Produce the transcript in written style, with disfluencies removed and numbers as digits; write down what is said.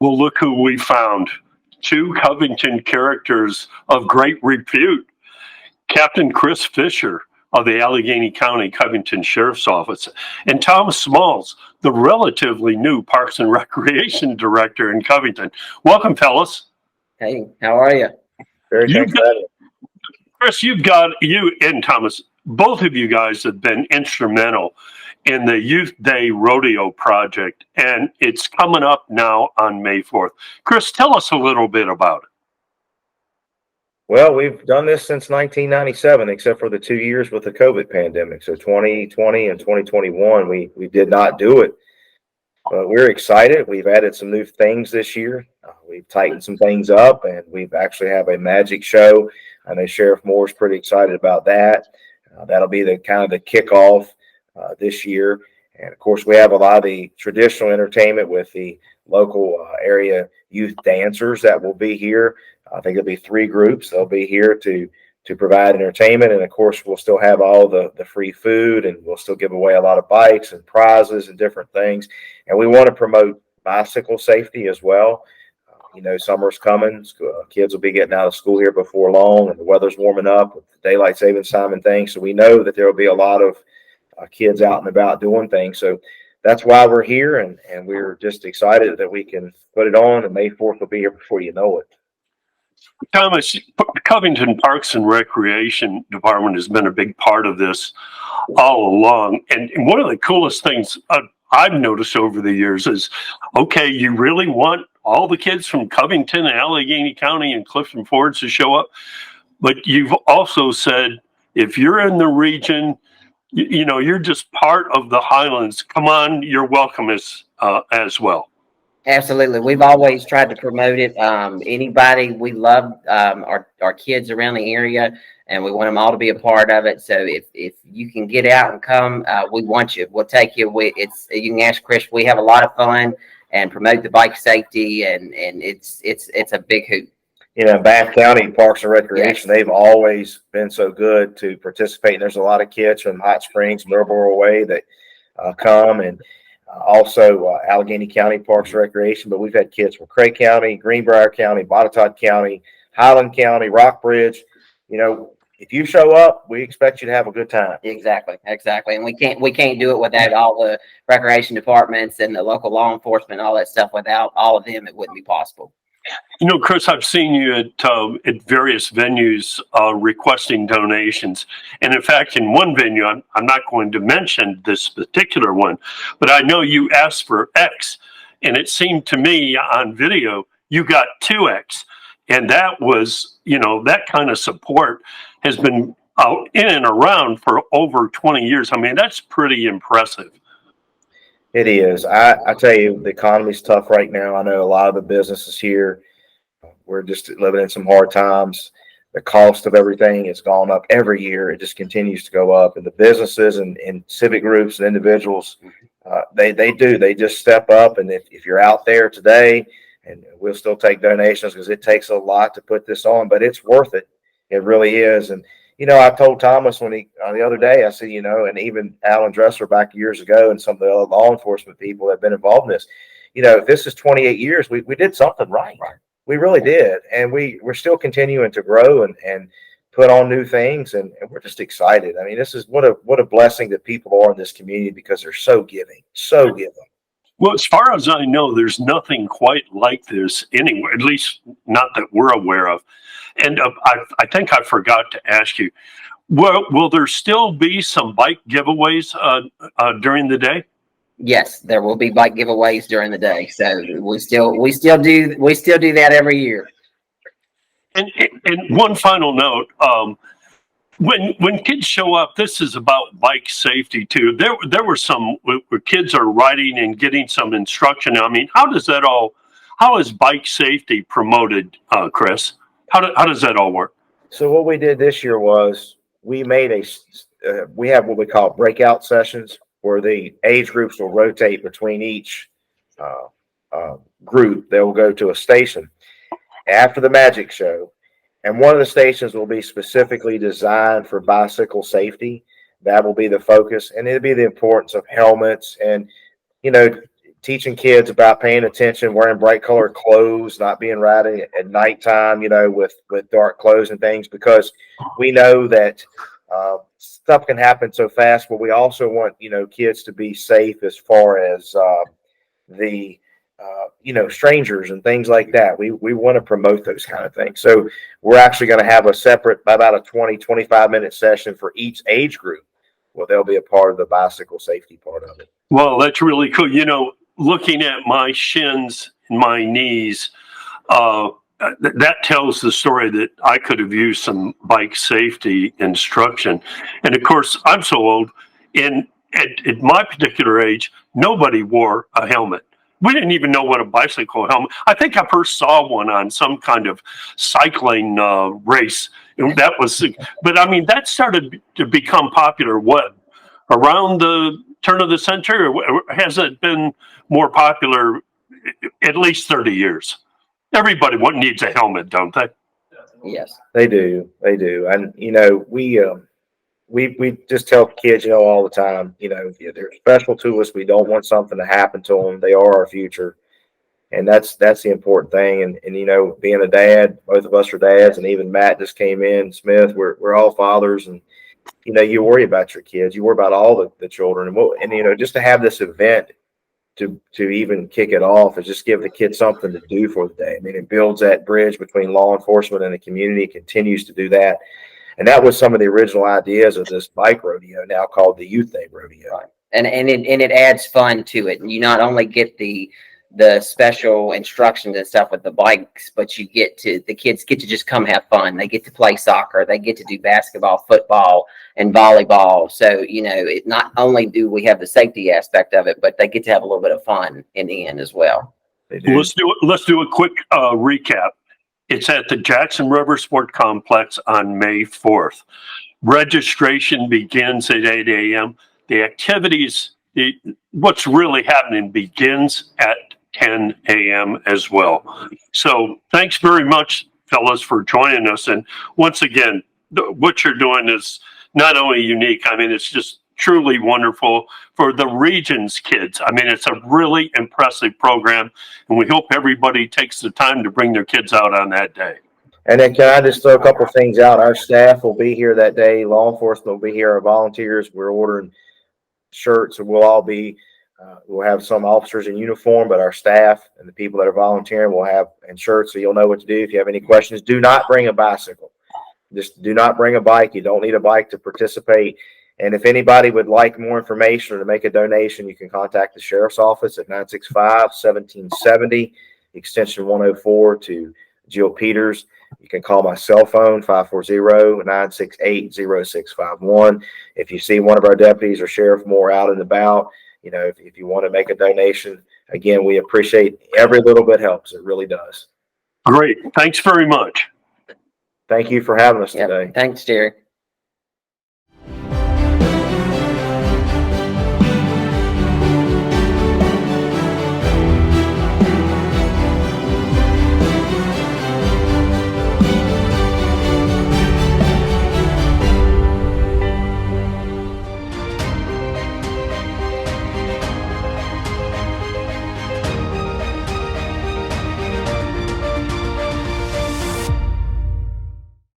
Well, look who we found. Two Covington characters of great repute. Captain Chris Fisher of the Alleghany County Covington Sheriff's Office, and Thomas Smals, the relatively new Parks and Recreation Director in Covington. Welcome, fellas. Hey, how are you? Very thanks for having me. Chris, you and Thomas, both of you guys have been instrumental in the Youth Day Rodeo project, and it's coming up now on May 4th. Chris, tell us a little bit about it. Well, we've done this since 1997, except for the 2 years with the COVID pandemic. So 2020 and 2021, we did not do it. But we're excited. We've added some new things this year. We've tightened some things up, and we've actually have a magic show. I know Sheriff Moore's pretty excited about that. That'll be the kind of the kickoff this year. And of course, we have a lot of the traditional entertainment with the local area youth dancers that will be here. I think there'll be 3 groups. They'll be here to provide entertainment. And of course, we'll still have all the free food, and we'll still give away a lot of bikes and prizes and different things. And we want to promote bicycle safety as well. Summer's coming. Kids will be getting out of school here before long, and the weather's warming up with the daylight savings time and things. So we know that there will be a lot of kids out and about doing things. So that's why we're here, and we're just excited that we can put it on, and May 4th will be here before you know it. Thomas, Covington Parks and Recreation Department has been a big part of this all along. And one of the coolest things I've noticed over the years is, okay, you really want all the kids from Covington and Alleghany County and Clifton Fords to show up. But you've also said, if you're in the region, you're just part of the Highlands. Come on, you're welcome as well. Absolutely. We've always tried to promote it. Anybody, we love our kids around the area, and we want them all to be a part of it. So if you can get out and come, we want you. We'll take you. You can ask Chris. We have a lot of fun and promote the bike safety, and it's a big hoot. Bath County Parks and Recreation, Yes. They've always been so good to participate. And there's a lot of kids from Hot Springs, Millboro way that come, and also Alleghany County Parks and Recreation. But we've had kids from Cray County, Greenbrier County, Botetourt County, Highland County, Rockbridge. If you show up, we expect you to have a good time. Exactly. And we can't do it without all the recreation departments and the local law enforcement, all that stuff. Without all of them, it wouldn't be possible. Chris, I've seen you at various venues requesting donations. And in fact, in one venue, I'm not going to mention this particular one, but I know you asked for X. And it seemed to me on video, you got 2X. And that was, that kind of support has been out in and around for over 20 years. I mean, that's pretty impressive. It is. I tell you, the economy's tough right now. I know a lot of the businesses here, we're just living in some hard times. The cost of everything has gone up every year. It just continues to go up. And the businesses and civic groups and individuals, they just step up. And if you're out there today, and we'll still take donations because it takes a lot to put this on, but it's worth it. It really is. And I told Thomas the other day, I said, and even Alan Dresser back years ago, and some of the other law enforcement people that have been involved in this, if this is 28 years, we did something right. We really did. And we're still continuing to grow and put on new things. And we're just excited. I mean, this is what a blessing that people are in this community, because they're so giving. Well, as far as I know, there's nothing quite like this anywhere, at least not that we're aware of. And I think I forgot to ask you, will there still be some bike giveaways during the day? Yes, there will be bike giveaways during the day. So we still do that every year. And one final note, when kids show up, this is about bike safety too. There were some where kids are riding and getting some instruction. I mean, how is bike safety promoted, Chris? How does that all work? So what we did this year was we made we have what we call breakout sessions, where the age groups will rotate between each group. They will go to a station after the magic show. And one of the stations will be specifically designed for bicycle safety. That will be the focus. And it'll be the importance of helmets. And, teaching kids about paying attention, wearing bright colored clothes, not being riding at nighttime, with dark clothes and things, because we know that stuff can happen so fast, but we also want, kids to be safe as far as the strangers and things like that. We want to promote those kind of things. So we're actually going to have a separate, about a 25-minute session for each age group. Well, they'll be a part of the bicycle safety part of it. Well, that's really cool. Looking at my shins and my knees, that tells the story that I could have used some bike safety instruction. And of course, I'm so old, and at my particular age, nobody wore a helmet. We didn't even know what a bicycle helmet. I think I first saw one on some kind of cycling race, and that was. But I mean, that started to become popular. What, around the turn of the century, or has it been more popular? At least 30 years. Everybody needs a helmet, don't they? Yes, they do. And we just tell kids, all the time, they're special to us. We don't want something to happen to them. They are our future. And that's the important thing. And being a dad, both of us are dads, and even Matt just came in, Smith, we're all fathers, and you worry about your kids, you worry about all the children, and just to have this event to even kick it off is just give the kids something to do for the day. I mean, it builds that bridge between law enforcement and the community, continues to do that. And that was some of the original ideas of this bike rodeo, now called the Youth Day Rodeo. right. And it adds fun to it. And you not only get the special instructions and stuff with the bikes, but the kids get to just come have fun. They get to play soccer, they get to do basketball, football, and volleyball. So, it not only do we have the safety aspect of it, but they get to have a little bit of fun in the end as well. Let's do a quick recap. It's at the Jackson River Sport Complex on May 4th. Registration begins at 8 a.m. The activities, what's really happening, begins at 10 a.m. as well. So thanks very much, fellas, for joining us. And once again, what you're doing is not only unique, I mean, it's just truly wonderful for the region's kids. I mean, it's a really impressive program, and we hope everybody takes the time to bring their kids out on that day. And then can I just throw a couple of things out? Our staff will be here that day. Law enforcement will be here. Our volunteers, we're ordering shirts, and we'll all be we'll have some officers in uniform, but our staff and the people that are volunteering will have shirts, so you'll know what to do. If you have any questions, do not bring a bicycle. Just do not bring a bike. You don't need a bike to participate. And if anybody would like more information or to make a donation, you can contact the sheriff's office at 965-1770, extension 104, to Jill Peters. You can call my cell phone, 540-968-0651. If you see one of our deputies or Sheriff Moore out and about, if you want to make a donation, again, we appreciate every little bit helps. It really does. Great. Thanks very much. Thank you for having us today. Thanks, Jerry.